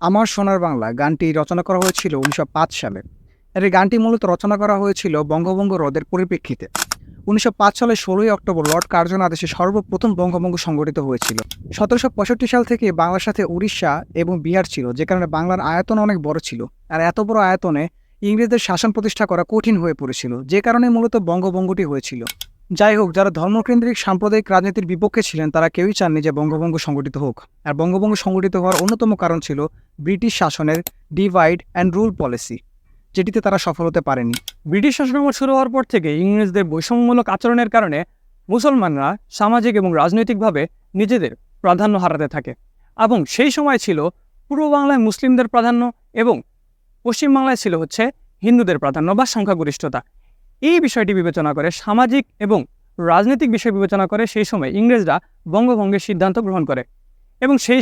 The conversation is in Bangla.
আমার সোনার বাংলা গানটি রচনা করা হয়েছিল ১৯০৫ সালে। আর এই গানটি মূলত রচনা করা হয়েছিল বঙ্গভঙ্গ রদের পরিপ্রেক্ষিতে। ১৯০৫ সালের ১৬ই অক্টোবর লর্ড কার্জন আদেশে সর্বপ্রথম বঙ্গভঙ্গ সংগঠিত হয়েছিল। ১৭৬৫ সাল থেকে বাংলার সাথে উড়িষ্যা এবং বিহার ছিল, যে কারণে বাংলার আয়তন অনেক বড় ছিল। আর এত বড় আয়তনে ইংরেজদের শাসন প্রতিষ্ঠা করা কঠিন হয়ে পড়েছিল, যে কারণে মূলত বঙ্গভঙ্গটি হয়েছিল। যাই হোক, যারা ধর্মকেন্দ্রিক সাম্প্রদায়িক রাজনীতির বিপক্ষে ছিলেন তারা কেউই চাননি যে বঙ্গভঙ্গ সংগঠিত হোক। আর বঙ্গভঙ্গ সংগঠিত হওয়ার অন্যতম কারণ ছিল ব্রিটিশ শাসনের ডিভাইড অ্যান্ড রুল পলিসি, যেটিতে তারা সফল হতে পারেনি। ব্রিটিশ শাসনামল শুরু হওয়ার পর থেকে ইংরেজদের বৈষম্যমূলক আচরণের কারণে মুসলমানরা সামাজিক এবং রাজনৈতিকভাবে নিজেদের প্রাধান্য হারাতে থাকে। এবং সেই সময় ছিল পূর্ব বাংলায় মুসলিমদের প্রাধান্য এবং পশ্চিম বাংলায় ছিল হচ্ছে হিন্দুদের প্রাধান্য বা সংখ্যাগরিষ্ঠতা। এই বিষয়টি বিবেচনা করে, সামাজিক এবং রাজনৈতিক বিষয় বিবেচনা করে সেই সময় ইংরেজরা বঙ্গভঙ্গের সিদ্ধান্ত গ্রহণ করে এবং সেই